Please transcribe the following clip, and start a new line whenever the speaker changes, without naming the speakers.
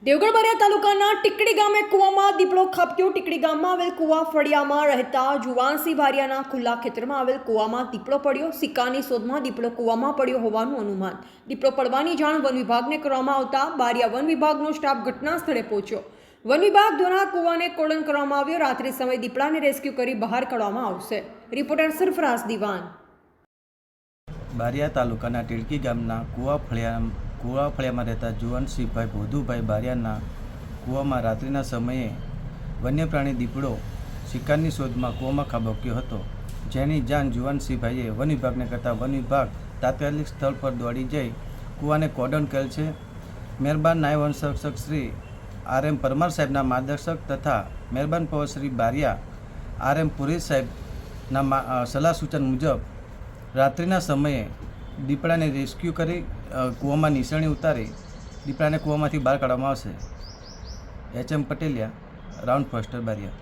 દેવગઢ બારિયા તાલુકાના ટીકડી ગામે કૂવામાં દીપડો ખાબક્યો। ટીકડી ગામમાં આવેલ કૂવા ફળિયામાં રહેતા જુવાનસિંહ બારિયાના ખુલ્લા ખેતરમાં આવેલ કૂવામાં દીપડો પડ્યો। સિક્કાની શોધમાં દીપડો કૂવામાં પડ્યો હોવાનું અનુમાન। દીપડો પડવાની જાણ વન વિભાગને કરવામાં આવતા બારિયા વન વિભાગનો સ્ટાફ ઘટના સ્થળે પહોંચ્યો। વન વિભાગ દ્વારા કૂવાને કોર્ડન કરવામાં આવ્યો। રાત્રિ સમયે દીપડાને રેસ્ક્યુ કરી બહાર કાઢવામાં આવશે। રિપોર્ટર સરફરાઝ દિવાન।
બારિયા તાલુકાના ટીડકી ગામના કૂવા ફળિયામાં રહેતા જુવાનસિંહભાઈ ભોધુભાઈ બારિયાના કૂવામાં રાત્રિના સમયે વન્યપ્રાણી દીપડો શિકારની શોધમાં કૂવામાં ખાબક્યો હતો, જેની જાણ જુવાનસિંહભાઈએ વન વિભાગને કરતાં વન વિભાગ તાત્કાલિક સ્થળ પર દોડી જઈ કૂવાને કોર્ડન કરેલ છે। મહેરબાન નાયબ વન સંરક્ષક શ્રી RM પરમાર સાહેબના માર્ગદર્શક તથા મહેરબાન પવન શ્રી બારિયા RM પુરી સાહેબના સલાહ સૂચન મુજબ રાત્રિના સમયે દીપડાને રેસ્ક્યુ કરી કૂવામાં નિસરણી ઉતારી દીપડાને કૂવામાંથી બહાર કાઢવામાં આવશે। HM પટેલિયા, રાઉન્ડ ફર્સ્ટર, બારિયા।